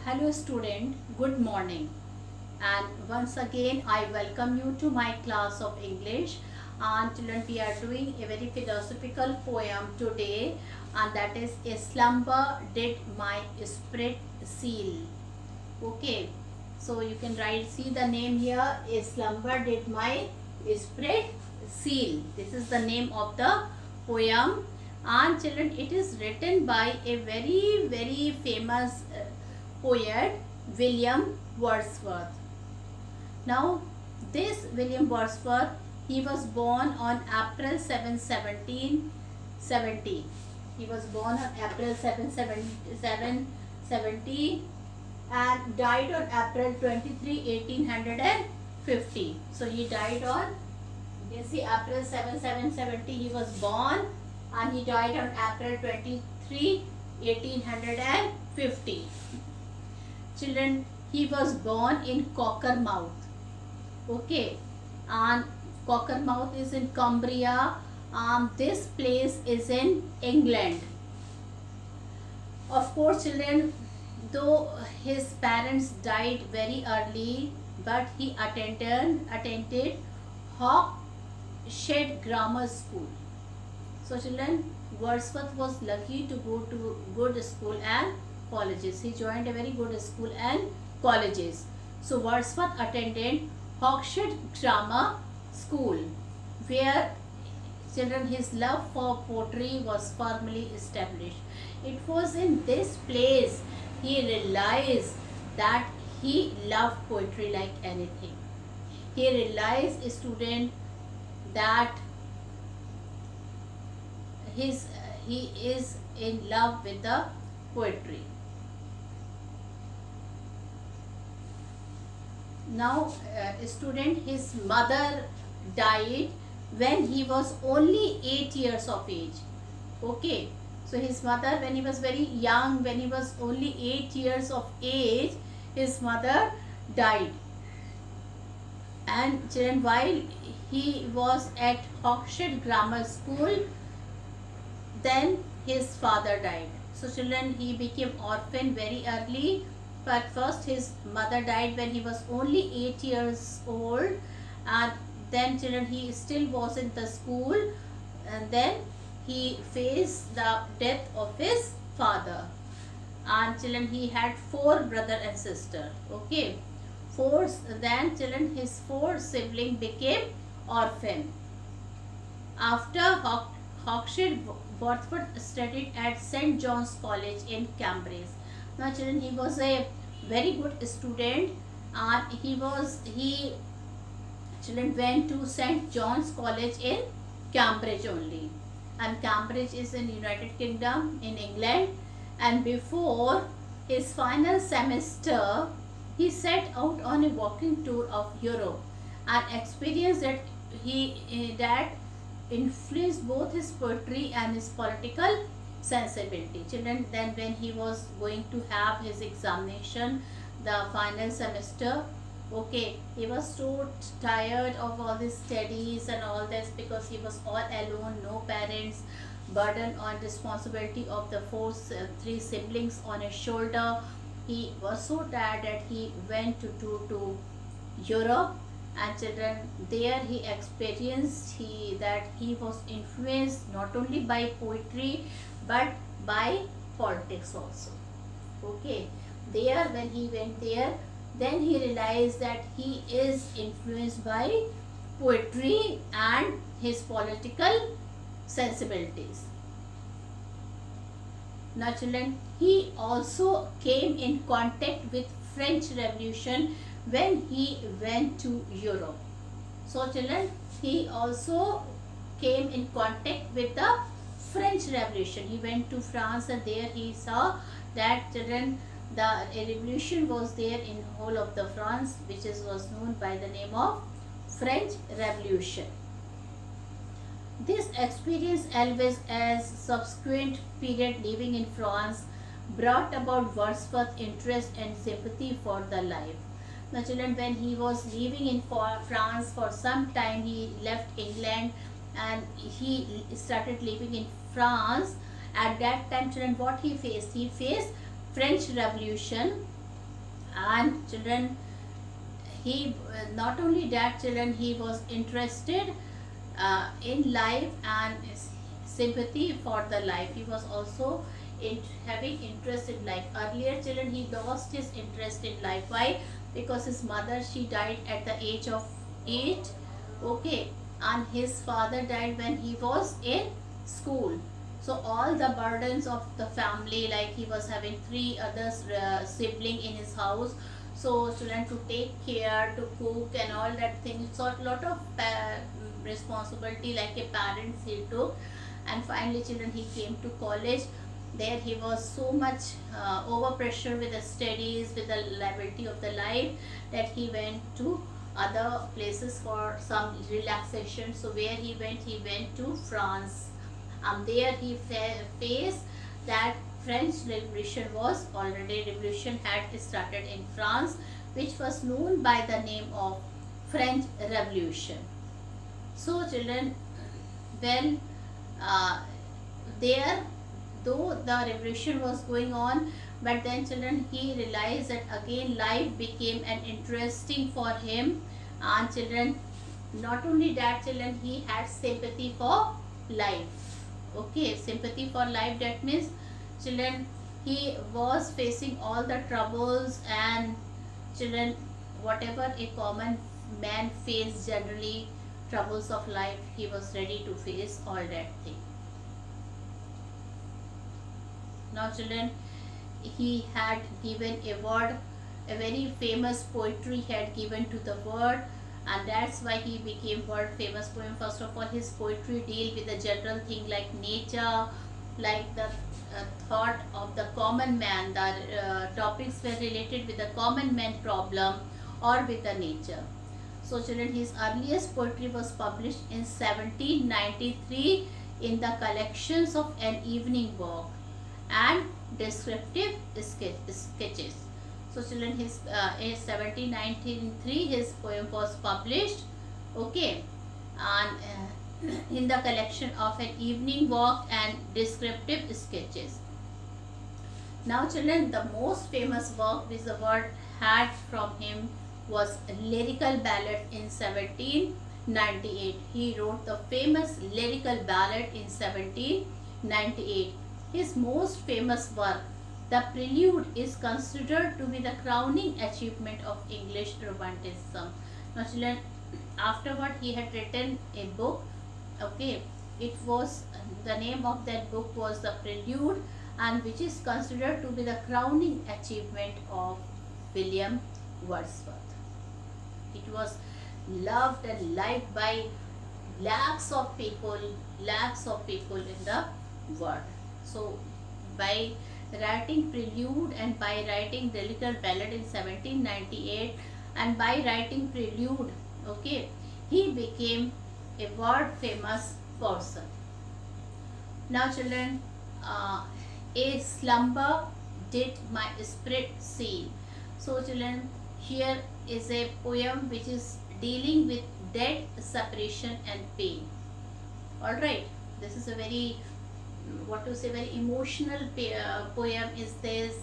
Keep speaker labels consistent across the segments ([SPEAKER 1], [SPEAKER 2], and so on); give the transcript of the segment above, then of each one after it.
[SPEAKER 1] Hello student, good morning, and once again I welcome you to my class of English. And children, we are doing a very philosophical poem today, and that is "A slumber did my spirit seal." Okay, so you can see the name here, "A slumber did my spirit seal." This is the name of the poem, and children, it is written by a very famous poet, William Wordsworth. Now this William Wordsworth, he was born on April 7, 1770. He was born on April 7, 1770 and died on April 23, 1850. So he died on, you can see, April 7, 1770 he was born, and he died on April 23, 1850. Children, he was born in Cockermouth. Okay, and Cockermouth is in Cumbria. This place is in England. Of course, children, though his parents died very early, but he attended Hawkshead Grammar School. So children, Wordsworth was lucky to go to good school and colleges. He joined a very good school and colleges. So Wordsworth attended Hawkshead Grammar School, where children, his love for poetry was firmly established. It was in this place he realized that he loved poetry like anything. He realized, a student, that he is in love with the poetry. Now, student, his mother died when he was only 8 years of age. Okay, so his mother, when he was very young, when he was only 8 years of age, his mother died. And children, while he was at Hawkshead Grammar School, then his father died. So children, he became orphan very early. But first his mother died when he was only 8 years old, and then children, he still was in the school, and then he faced the death of his father. And children, he had 4 brother and sister. Okay, then children, his 4 siblings became orphan. After Hawkshead, Wordsworth studied at St. John's College in Cambridge. Now children, he was a very good student, and he children went to St. John's College in Cambridge only, and Cambridge is in United Kingdom in England. And before his final semester, he set out on a walking tour of Europe, and experience that influenced both his poetry and his political sensibility. Children, then when he was going to have his examination, the final semester, okay, he was so tired of all these studies and all this, because he was all alone, no parents, burden on responsibility of the 3 siblings on his shoulder. He was so tired that he went to Europe. And children, there he experienced that he was influenced not only by poetry but by politics also. Okay, there, when he went there, then he realized that he is influenced by poetry and his political sensibilities. Now children, he also came in contact with French Revolution when he went to Europe. So children, he also came in contact with the French Revolution. He went to France, and there he saw that, children, a revolution was there in whole of the France, which was known by the name of French Revolution. This experience, always as subsequent period living in France, brought about Wordsworth's interest and sympathy for the life. Now children, when he was living in France for some time, he left England and he started living in France. At that time, children, what he faced? He faced French Revolution. And children, he not only that, children, he was interested in life and sympathy for the life. He was also having interest in life. Earlier, children, he lost his interest in life. Why? Because his mother, she died at the age of 8. Okay, and his father died when he was in school. So all the burdens of the family, like he was having 3 other siblings in his house, so children, to take care, to cook and all that thing, so a lot of responsibility like a parents he took. And finally, children, he came to college. There he was so much over pressure with the studies, with the liability of the life, that he went to other places for some relaxation. So where he went to France. There he faced that French Revolution was already, revolution had started in France, which was known by the name of French Revolution. So children, well, there, though the revolution was going on, but then children, he realized that again life became an interesting for him. And children, not only that, children, he had sympathy for life. Okay, sympathy for life, that means children, he was facing all the troubles, and children, whatever a common man face generally, troubles of life, he was ready to face all that thing. Now children, he had given a word, a very famous poetry he had given to the world, and that's why he became world famous poem. First of all, his poetry deal with the general thing like nature, like the thought of the common man. The topics were related with the common man problem or with the nature. So children, his earliest poetry was published in 1793 in the collections of An Evening Walk and Descriptive Sketches. So children, his in 1793 his poem was published. Okay, and in the collection of An Evening Walk and Descriptive Sketches. Now children, the most famous work which the world had from him was Lyrical Ballad in 1798. He wrote the famous Lyrical Ballad in 1798. His most famous work, The Prelude, is considered to be the crowning achievement of English Romanticism. Now children, afterward he had written a book. Okay, it was, the name of that book was The Prelude, and which is considered to be the crowning achievement of William Wordsworth. It was loved and liked by lakhs of people in the world. So by writing Prelude and by writing Lyrical Ballad in 1798 and by writing Prelude, okay, he became a world famous person. Now children, a slumber did my spirit seal. So children, here is a poem which is dealing with death, separation and pain. Alright, this is a very, what to say, very emotional poem is this,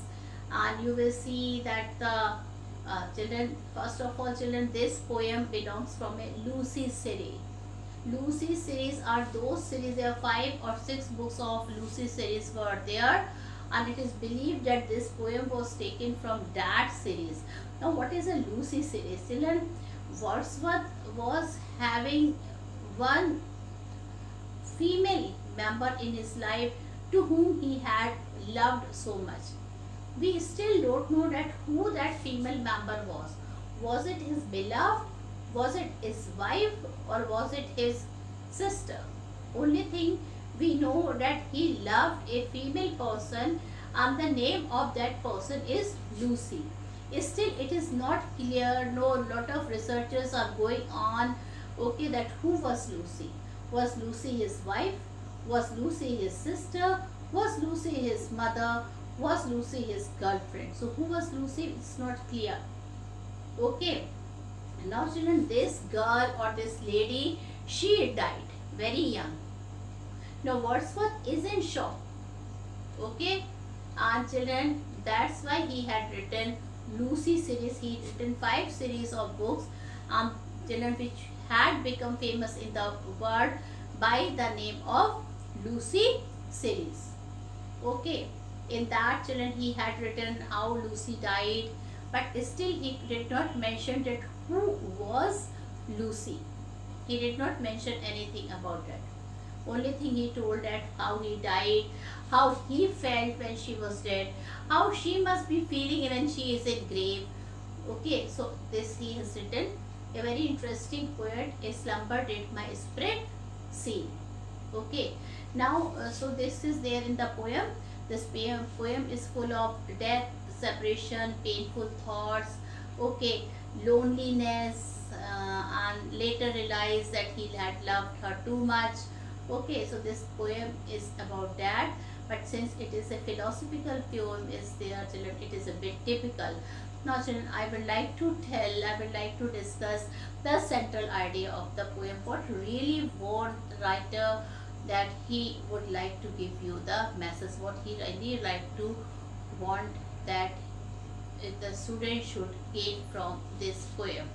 [SPEAKER 1] and you will see that the children, first of all children, this poem belongs from a Lucy series. Lucy series are those series, there are 5 or 6 books of Lucy series were there, and it is believed that this poem was taken from that series. Now what is a Lucy series? Children, Wordsworth was having one female member in his life to whom he had loved so much. We still don't know that who that female member was. Was it his beloved? Was it his wife? Or was it his sister? Only thing we know that he loved a female person, and the name of that person is Lucy. Still it is not clear, no, lot of researchers are going on, okay, that who was Lucy? Was Lucy his wife? Was Lucy his sister? Was Lucy his mother? Was Lucy his girlfriend? So who was Lucy? It's not clear. Okay. Now children, this girl or this lady, she died very young. Now Wordsworth is in shock. Okay. And children, that's why he had written Lucy series. He written 5 series of books, children, which had become famous in the world by the name of Lucy series. Okay, in that, children, he had written how Lucy died, but still he did not mention that who was Lucy. He did not mention anything about that. Only thing he told that how he died, how he felt when she was dead, how she must be feeling when she is in grave. Okay, so this he has written a very interesting poet. A slumber did my spirit see. Okay, now so this is there in the poem. This poem is full of death, separation, painful thoughts, okay, loneliness, and later realized that he had loved her too much. Okay, so this poem is about that, but since it is a philosophical poem, is there, children, it is a bit typical. Now, children, I would like to discuss the central idea of the poem. What really want the writer that he would like to give you the message, what he really like to want that the student should gain from this poem.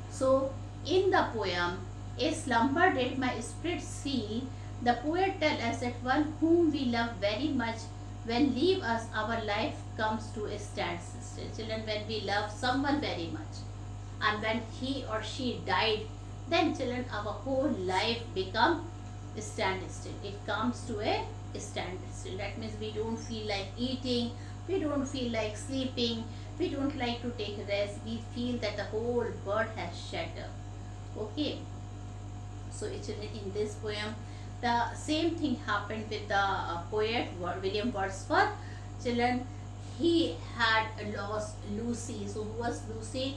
[SPEAKER 1] So, in the poem, a slumber did my spirit see, the poet tell us that one whom we love very much, when leave us, our life comes to a standstill. Children, when we love someone very much, and when he or she died, then, children, our whole life become standstill. It comes to a standstill. That means we don't feel like eating, we don't feel like sleeping, we don't like to take rest. We feel that the whole world has shattered. Okay, so it's in this poem the same thing happened with the poet William Wordsworth. Children, he had lost Lucy. So who was Lucy?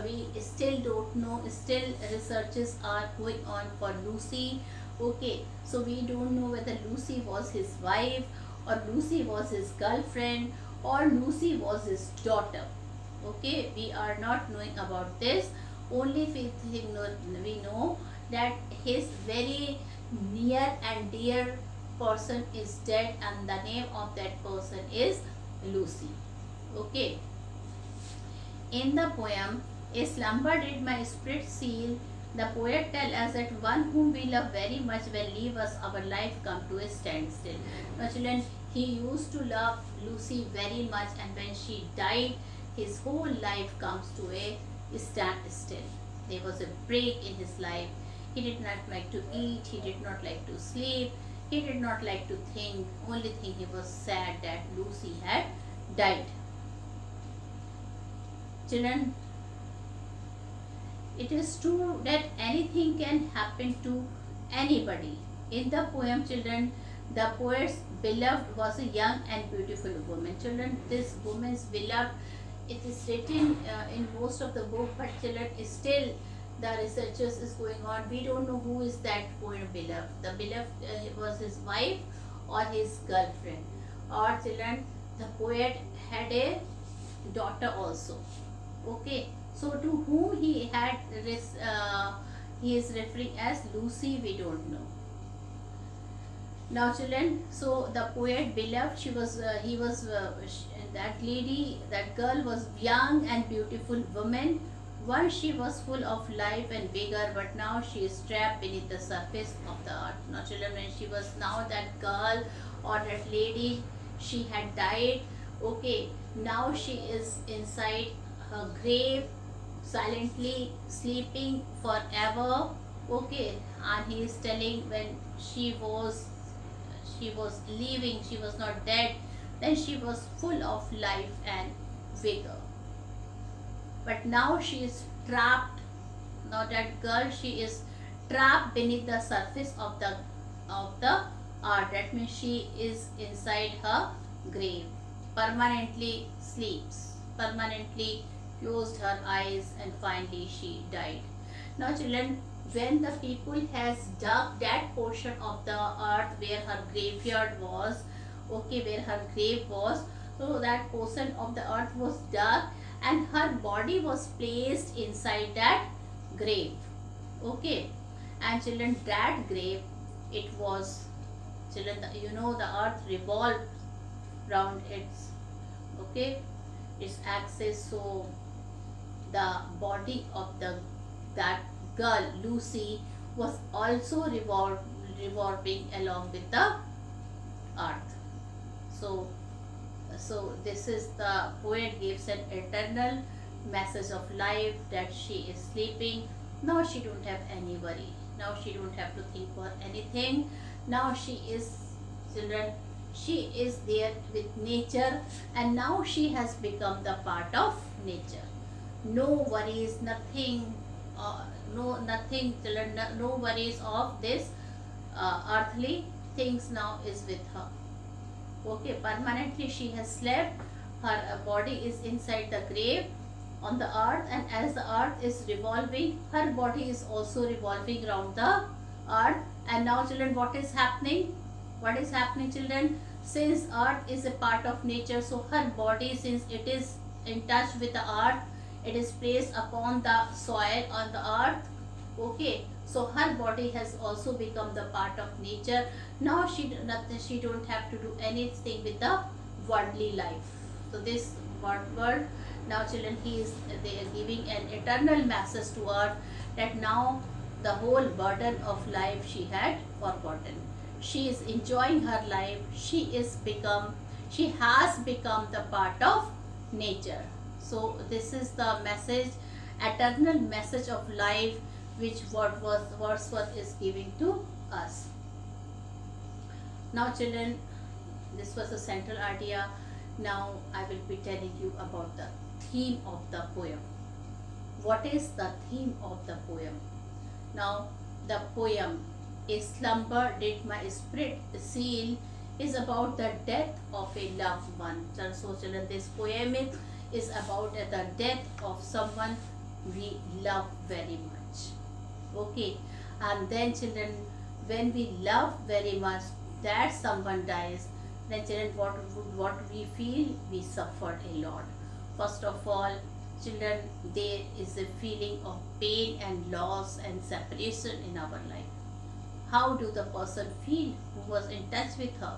[SPEAKER 1] We still don't know. Still researches are going on for Lucy. Okay, so we don't know whether Lucy was his wife, or Lucy was his girlfriend, or Lucy was his daughter. Okay, we are not knowing about this. Only we know that his very near and dear person is dead, and the name of that person is Lucy. Okay, in the poem, a slumber did my spirit seal, the poet tell us that one whom we love very much will leave us, our life come to a standstill. Now, children, he used to love Lucy very much, and when she died, his whole life comes to a standstill. There was a break in his life. He did not like to eat, he did not like to sleep, he did not like to think. Only thing he was sad that Lucy had died. Children, it is true that anything can happen to anybody. In the poem, children, the poet's beloved was a young and beautiful woman. Children, this woman's beloved, it is written in most of the book, but children, still the researchers is going on. We don't know who is that poet beloved. The beloved was his wife or his girlfriend. Or, children, the poet had a daughter also. Okay, so to whom he had he is referring as Lucy, we don't know. Now, children, so the poet beloved, she was that lady, that girl was young and beautiful woman. Once she was full of life and vigor, but now she is trapped beneath the surface of the earth. Now, children, when she was now that girl or that lady, she had died. Okay, now she is inside her grave, silently sleeping forever. Okay, and he is telling when she was leaving, she was not dead, then she was full of life and vigor. But now she is trapped. Now that girl, she is trapped beneath the surface of the earth. That means she is inside her grave, permanently sleeps, permanently closed her eyes, and finally she died. Now, children, when the people has dug that portion of the earth where her graveyard was, okay, where her grave was, so that portion of the earth was dug, and her body was placed inside that grave. Okay, and children, that grave, it was, children, you know, the earth revolved round its, okay, its axis. So the body of that girl Lucy was also revolving along with the earth. So this is the poet gives an eternal message of life, that she is sleeping. Now she don't have any worry. Now she don't have to think for anything. Now she is, children, she is there with nature, and now she has become the part of nature. No worries, nothing, nothing, children, no worries of this earthly things now is with her. Okay, permanently she has slept. Her body is inside the grave on the earth, and as the earth is revolving, her body is also revolving around the earth. And now, children, what is happening? What is happening, children? Since earth is a part of nature, so her body, since it is in touch with the earth, it is placed upon the soil on the earth. Okay, so her body has also become the part of nature. Now she don't have to do anything with the worldly life. So this world, now, children, they are giving an eternal message to her, that now the whole burden of life she had forgotten. She is enjoying her life. She has become the part of nature. So this is the message, eternal message of life, which Wordsworth is giving to us. Now, children, this was the central idea. Now I will be telling you about the theme of the poem. What is the theme of the poem? Now, the poem, "A slumber did my spirit seal," is about the death of a loved one. So, children, this poem is about the death of someone we love very much. Okay, and then, children, when we love very much, that someone dies, then, children, what we feel? We suffered a lot. First of all, children, there is a feeling of pain and loss and separation in our life. How do the person feel who was in touch with her?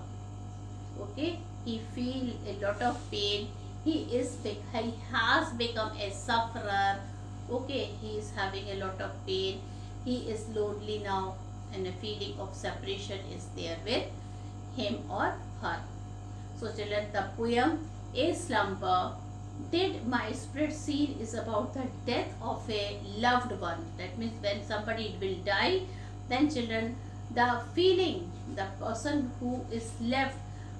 [SPEAKER 1] Okay, he feel a lot of pain. He has become a sufferer. Okay, he is having a lot of pain. He is lonely now, and a feeling of separation is there with him or her. So, children, the poem "A Slumber Did My Spirit Seal" is about the death of a loved one. That means when somebody will die, then, children, the feeling, the person who is left,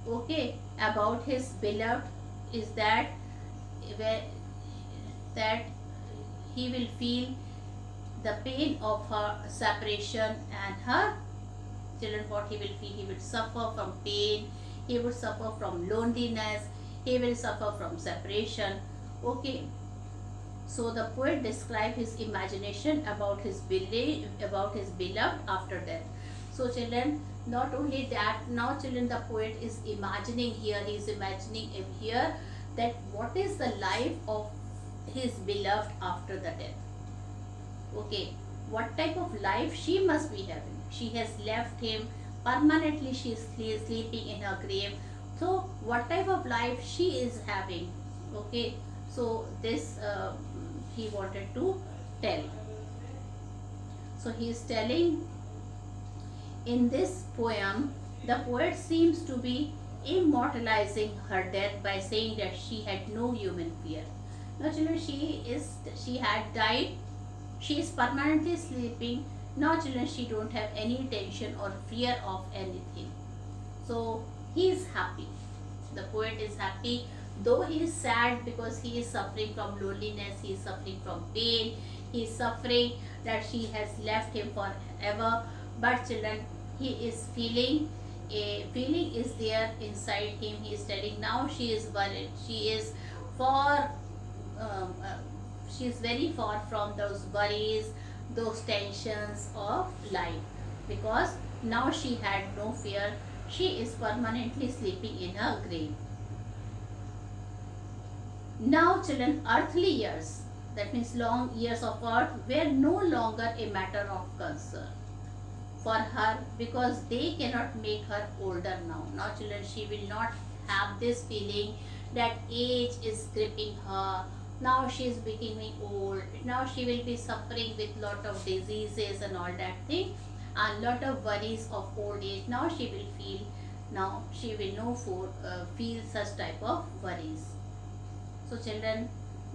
[SPEAKER 1] okay, about his beloved is that he will feel the pain of her separation, and her, children, what he will feel? He will suffer from pain. He will suffer from loneliness. He will suffer from separation. Okay, so the poet describes his imagination about his beloved after death. So, children, not only that, now, children, the poet is imagining here. He is imagining here that what is the life of his beloved after the death. Okay, what type of life she must be having? She has left him permanently. She is sleeping in her grave. So, what type of life she is having? Okay, so this he wanted to tell. So, he is telling in this poem, the poet seems to be immortalizing her death by saying that she had no human fear. Now, children, she had died. She is permanently sleeping. Now, children, she don't have any tension or fear of anything. So, he is happy. The poet is happy, though he is sad because he is suffering from loneliness. He is suffering from pain. He is suffering that she has left him forever. But, children, he is feeling, a feeling is there inside him. He is telling now she is worried. She is she is very far from those worries, those tensions of life, because now she had no fear. She is permanently sleeping in her grave. Now, children, earthly years, that means long years of earth, were no longer a matter of concern for her, because they cannot make her older now. Now, children, she will not have this feeling that age is gripping her. Now she is becoming old. Now she will be suffering with lot of diseases and all that thing, and lot of worries of old age. Now she will feel. Now she will feel such type of worries. So children,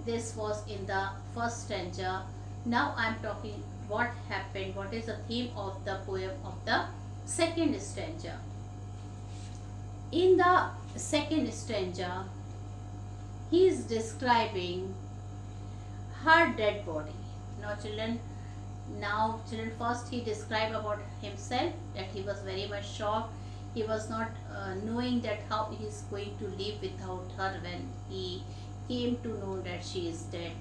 [SPEAKER 1] this was in the first stanza. Now I am talking what happened. What is the theme of the poem of the second stanza? In the second stanza, he is describing her dead body. Now children, first he described about himself, that he was very much shocked. He was not knowing that how he is going to live without her. When he came to know that she is dead,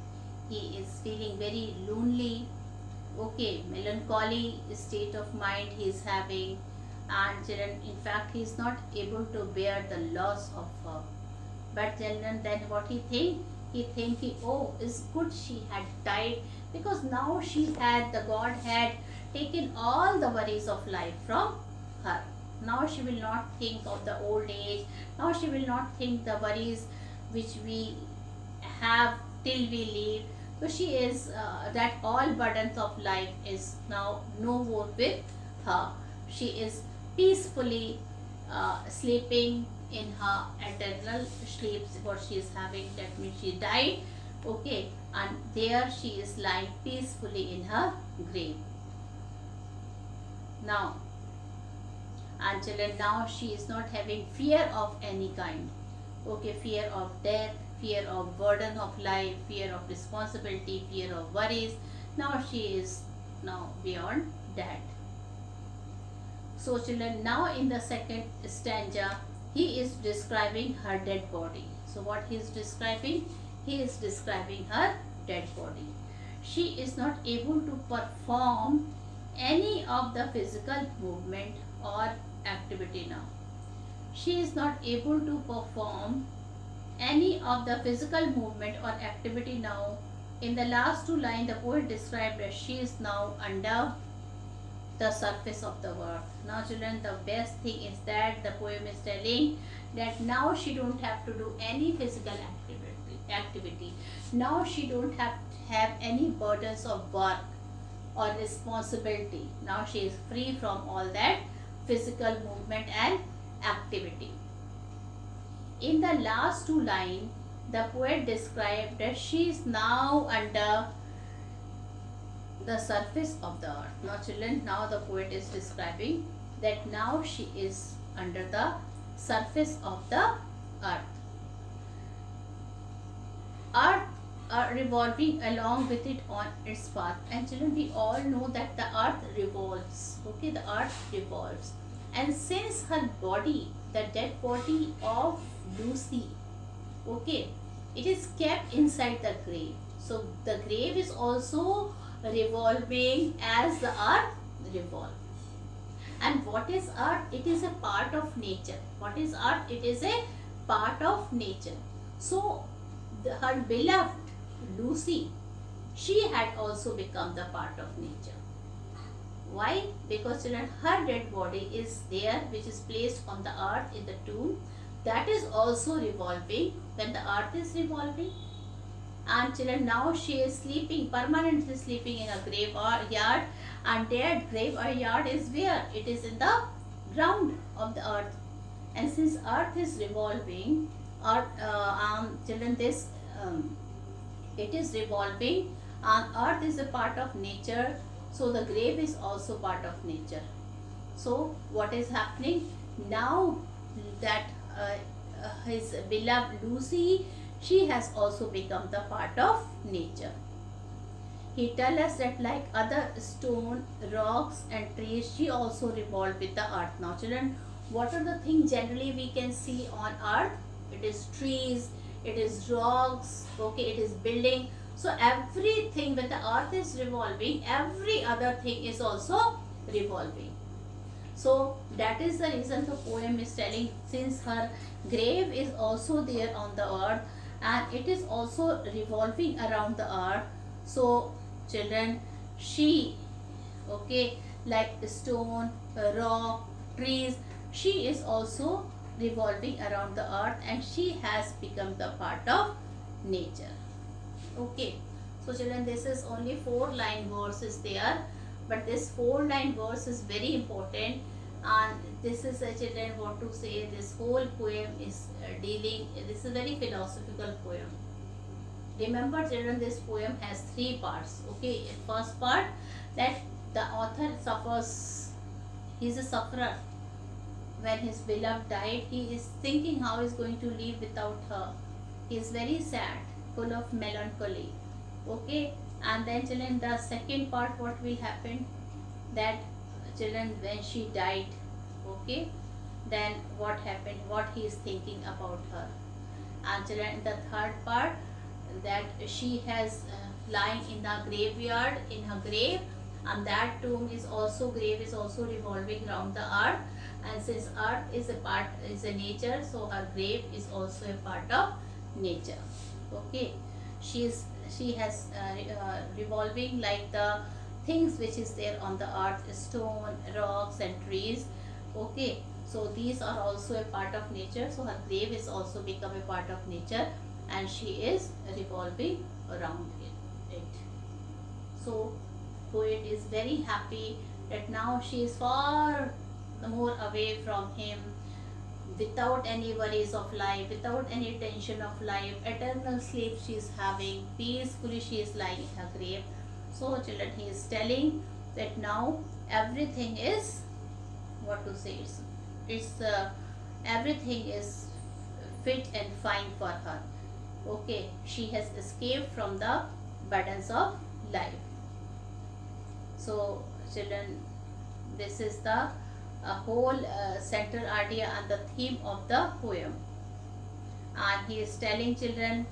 [SPEAKER 1] he is feeling very lonely, okay, melancholy state of mind he is having. And children, in fact, he is not able to bear the loss of her. But children, then what he think? He think, oh, it's good she had died, because now the God had taken all the worries of life from her. Now she will not think of the old age. Now she will not think the worries which we have till we live. So she is, that all burdens of life is now no more with her. She is peacefully sleeping in her eternal sleeps. What she is having, that means she died, okay, and there she is lying peacefully in her grave. Now, and children, now she is not having fear of any kind, okay, fear of death, fear of burden of life, fear of responsibility, fear of worries. Now she is now beyond that. So children, now in the second stanza, he is describing her dead body. So what he is describing? He is describing her dead body. She is not able to perform any of the physical movement or activity now. She is not able to perform any of the physical movement or activity now. In the last two lines, the poet described that she is now under the surface of the earth. Now children, the best thing is that the poem is telling that now she don't have to do any physical activity. Now she don't have any burdens of work or responsibility. Now she is free from all that physical movement and activity. In the last two lines, the poet described that she is now under the surface of the earth. Now children, now the poet is describing that now she is under the surface of the earth. Earth are revolving along with it on its path. And children, we all know that the earth revolves, okay, the earth revolves. And since her body, the dead body of Lucy, okay, it is kept inside the grave. So the grave is also revolving as the earth revolves. And what is earth? It is a part of nature. What is earth? It is a part of nature. So her beloved Lucy, she had also become the part of nature. Why? Because children, her dead body is there, which is placed on the earth in the tomb. That is also revolving when the earth is revolving. And children, now she is sleeping, permanently sleeping in a graveyard. And that graveyard is where? It is in the ground of the earth. And since earth is revolving, children, it is revolving, and earth is a part of nature. So the grave is also part of nature. So what is happening now? That his beloved Lucy, she has also become the part of nature. He tells us that like other stone, rocks and trees, she also revolved with the earth. Now children, what are the things generally we can see on earth? It is trees, it is rocks, okay, it is building. So everything, when the earth is revolving, every other thing is also revolving. So that is the reason the poem is telling, since her grave is also there on the earth and it is also revolving around the earth. So children, she, okay, like stone, rock, trees, she is also revolving around the earth, and she has become the part of nature. Okay, so children, this is only 4-line verse is there, but this 4-line verse is very important. And this is children want to say this whole poem is dealing, this is very philosophical poem. Remember children, this poem has 3 parts. Okay, first part, that the author suffers, he is a sufferer. When his beloved died, he is thinking how he is going to live without her. He is very sad, full of melancholy. Okay, and then children, the second part, what will happen, that children, when she died, okay, then what happened, what he is thinking about her. And children, the third part, that she has lying in the graveyard, in her grave, and that tomb is also, grave is also revolving around the earth. And since earth is a part, is a nature, so her grave is also a part of nature. Okay, she has revolving like the things which is there on the earth, stone, rocks and trees. Okay, so these are also a part of nature, so her grave is also become a part of nature, and she is revolving around it. So poet is very happy that now she is far more away from him, without any worries of life, without any tension of life, eternal sleep she is having, peacefully she is lying in her grave. So children, he is telling that now everything is, what to say, it's everything is fit and fine for her. Okay, she has escaped from the burdens of life. So children, this is the whole central idea and the theme of the poem. And he is telling children,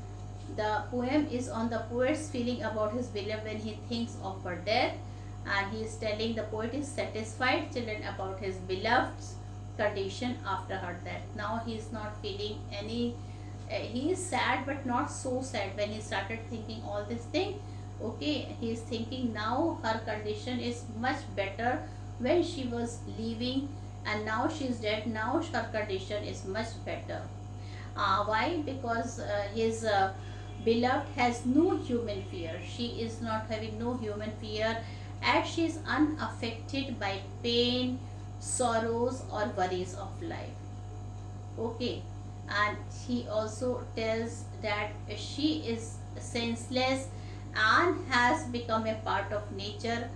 [SPEAKER 1] the poem is on the poet's feeling about his beloved when he thinks of her death. And he is telling, the poet is satisfied children about his beloved's condition after her death. Now he is not feeling any, he is sad but not so sad when he started thinking all this thing. Okay, he is thinking now her condition is much better when she was leaving, and now she is dead, now her condition is much better. Why? Because his beloved has no human fear. She is not having no human fear, as she is unaffected by pain, sorrows or worries of life. Okay, and he also tells that she is senseless and has become a part of nature,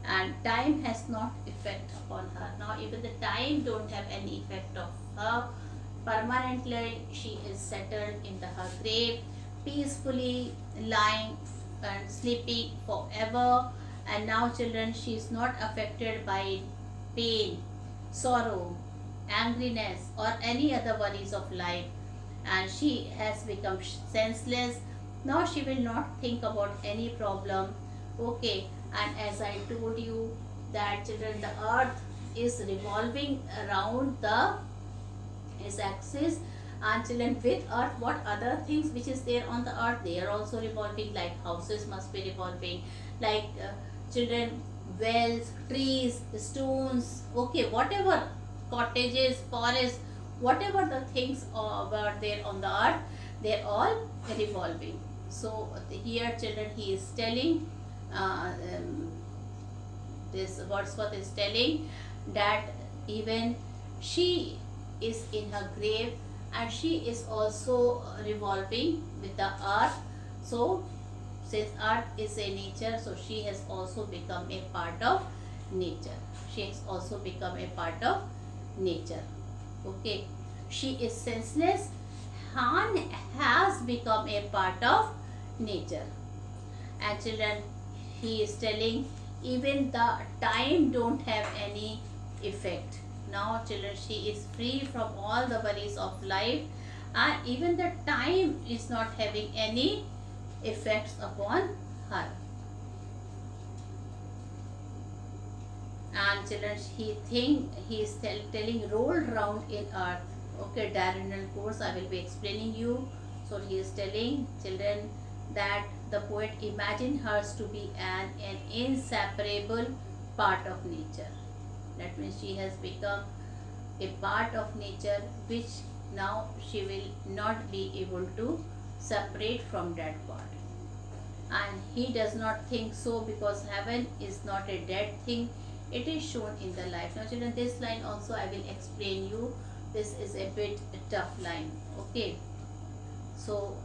[SPEAKER 1] and time has not effect upon her. Now even the time don't have any effect of her. Permanently she is settled in her grave, peacefully lying and sleeping forever. And now children, she is not affected by pain, sorrow, angriness or any other worries of life, and she has become senseless. Now she will not think about any problem. Okay, and as I told you that children, the earth is revolving around its axis, and children, with earth, what other things which is there on the earth, they are also revolving, like houses must be revolving, like children, wells, trees, stones, okay, whatever, cottages, forests, whatever the things were there on the earth, they are all revolving. So here children, he is telling, this Wordsworth is telling that even she is in her grave and she is also revolving with the earth. So since earth is a nature, so she has also become a part of nature. She has also become a part of nature. Okay, she is senseless and has become a part of nature. And children, he is telling, even the time don't have any effect. Now children, she is free from all the worries of life, and even the time is not having any effects upon her. And children, he is telling rolled round in earth. Okay, diurnal course I will be explaining you. So he is telling children that the poet imagined hers to be an inseparable part of nature. That means she has become a part of nature which now she will not be able to separate from that part. And he does not think so, because heaven is not a dead thing, it is shown in the life. Now children, this line also I will explain you. This is a bit tough line. Okay, so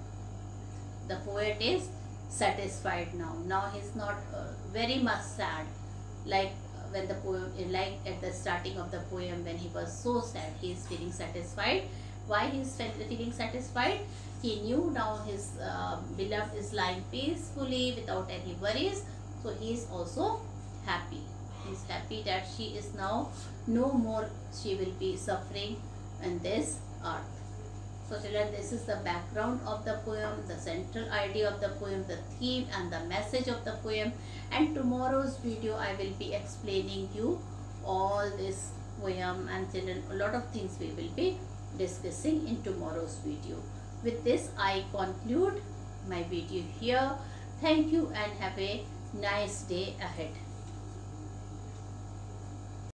[SPEAKER 1] the poet is satisfied now. Now he's not very much sad, like when the poem, like at the starting of the poem when he was so sad. He is feeling satisfied. Why he is feeling satisfied? He knew now his beloved is lying peacefully without any worries, so he is also happy. He is happy that she is now no more, she will be suffering in this earth. So children, this is the background of the poem, the central idea of the poem, the theme and the message of the poem. And tomorrow's video I will be explaining you all this poem, and children, a lot of things we will be discussing in tomorrow's video. With this I conclude my video here. Thank you and have a nice day ahead.